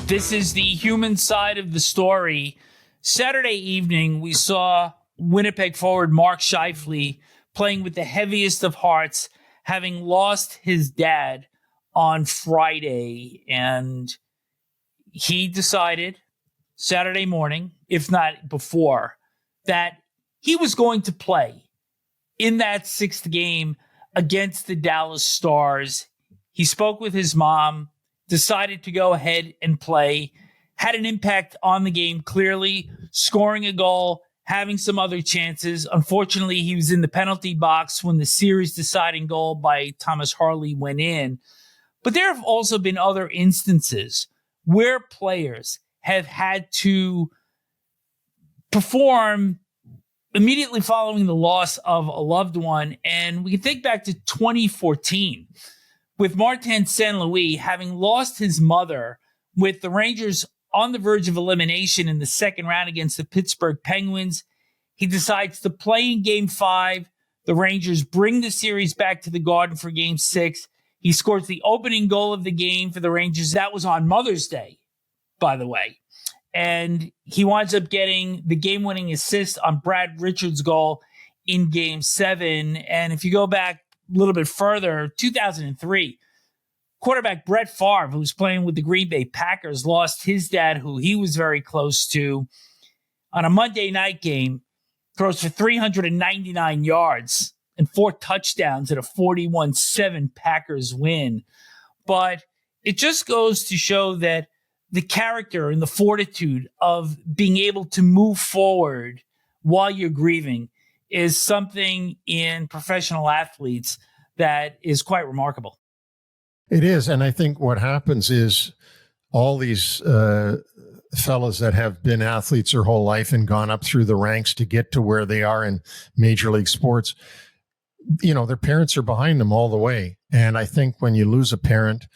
This is the human side of the story. Saturday evening, we saw Winnipeg forward Mark Scheifele playing with the heaviest of hearts, having lost his dad on Friday. And he decided Saturday morning, if not before, that he was going to play in that sixth game against the Dallas Stars. He spoke with his mom, decided to go ahead and play, had an impact on the game, clearly scoring a goal, having some other chances. Unfortunately, he was in the penalty box when the series deciding goal by Thomas Harley went in. But there have also been other instances where players have had to perform immediately following the loss of a loved one. And we can think back to 2014 with Martin St. Louis having lost his mother with the Rangers on the verge of elimination in the second round against the Pittsburgh Penguins. He decides to play in Game 5. The Rangers bring the series back to the Garden for Game 6. He scores the opening goal of the game for the Rangers. That was on Mother's Day, by the way. And he winds up getting the game-winning assist on Brad Richards' goal in Game 7. And if you go back a little bit further, 2003, quarterback Brett Favre, who was playing with the Green Bay Packers, lost his dad, who he was very close to, on a Monday night game, throws for 399 yards and 4 touchdowns at a 41-7 Packers win. But it just goes to show that the character and the fortitude of being able to move forward while you're grieving is something in professional athletes that is quite remarkable. It is. And I think what happens is all these fellas that have been athletes their whole life and gone up through the ranks to get to where they are in major league sports, you know, their parents are behind them all the way. And I think when you lose a parent,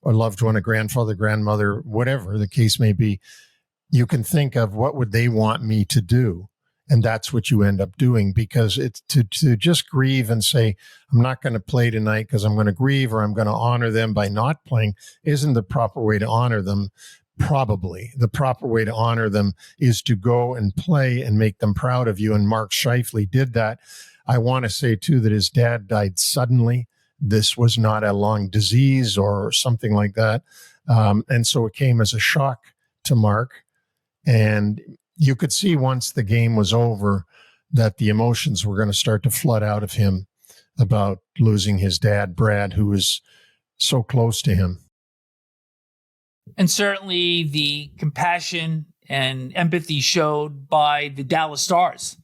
a loved one, a grandfather, grandmother, whatever the case may be, you can think of what would they want me to do? And that's what you end up doing, because it's to just grieve and say, I'm not going to play tonight because I'm going to grieve, or I'm going to honor them by not playing, isn't the proper way to honor them. Probably the proper way to honor them is to go and play and make them proud of you. And Mark Scheifele did that. I want to say too that his dad died suddenly. This was not a long disease or something like that. And so it came as a shock to Mark. And you could see once the game was over that the emotions were going to start to flood out of him about losing his dad, Brad, who was so close to him. And certainly the compassion and empathy showed by the Dallas Stars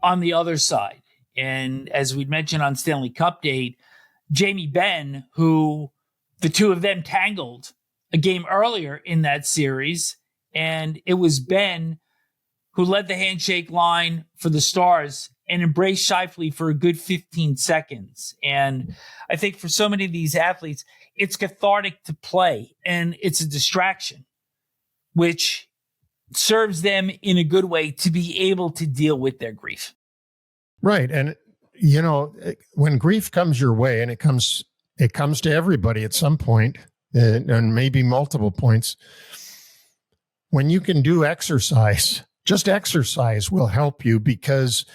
on the other side. And as we mentioned on Stanley Cup Date, Jamie Benn, who the two of them tangled a game earlier in that series, and it was Ben who led the handshake line for the Stars and embraced Scheifele for a good 15 seconds. And I think for so many of these athletes, it's cathartic to play, and it's a distraction, which serves them in a good way to be able to deal with their grief. Right. And, you know, when grief comes your way, and it comes to everybody at some point, and maybe multiple points, when you can do exercise, just exercise will help you, because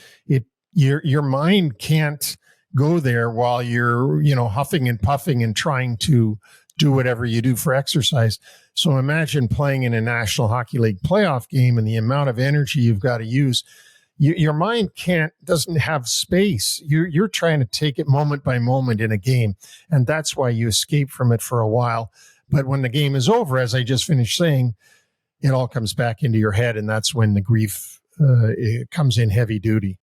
your mind can't go there while you're, you know, huffing and puffing and trying to do whatever you do for exercise. So imagine playing in a National Hockey League playoff game and the amount of energy you've got to use. Your mind doesn't have space. You're trying to take it moment by moment in a game, and that's why you escape from it for a while. But when the game is over, as I just finished saying, it all comes back into your head, and that's when the grief it comes in heavy duty.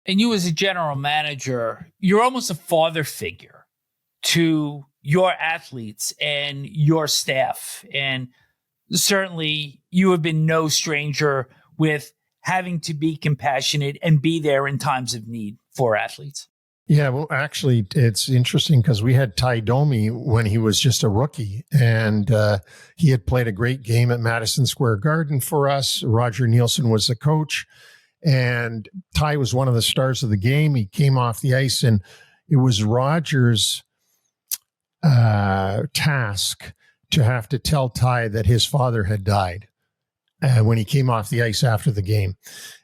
And you as a general manager, you're almost a father figure to your athletes and your staff. And certainly you have been no stranger with having to be compassionate and be there in times of need for athletes. Yeah, well, actually, it's interesting because we had Ty Domi when he was just a rookie, and he had played a great game at Madison Square Garden for us. Roger Nielsen was the coach, and Ty was one of the stars of the game. He came off the ice, and it was Roger's task to have to tell Ty that his father had died when he came off the ice after the game.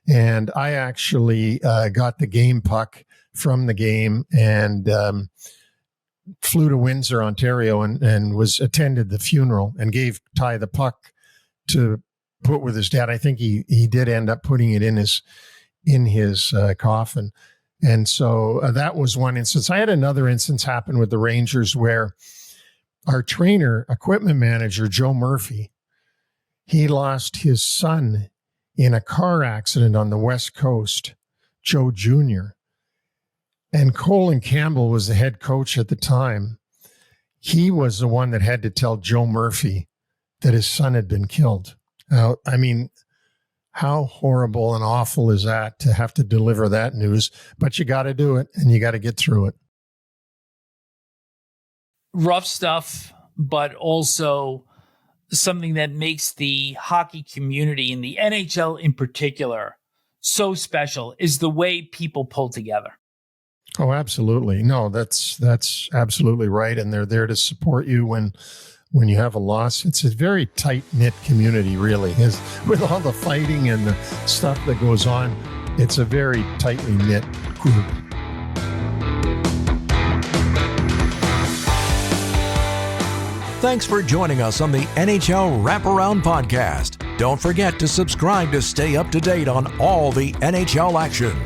And I actually got the game puck from the game and flew to Windsor, Ontario, and was attended the funeral and gave Ty the puck to put with his dad. I think he did end up putting it in his coffin. And so that was one instance. I had another instance happen with the Rangers where our trainer, equipment manager, Joe Murphy, he lost his son in a car accident on the West Coast, Joe Jr. And Colin Campbell was the head coach at the time. He was the one that had to tell Joe Murphy that his son had been killed. Now, I mean, how horrible and awful is that to have to deliver that news? But you got to do it, and you got to get through it. Rough stuff, but also something that makes the hockey community and the NHL in particular so special is the way people pull together. Oh, absolutely. No, that's absolutely right. And they're there to support you when you have a loss. It's a very tight-knit community, really. With all the fighting and the stuff that goes on, it's a very tightly knit group. Thanks for joining us on the NHL Wraparound podcast. Don't forget to subscribe to stay up to date on all the NHL action.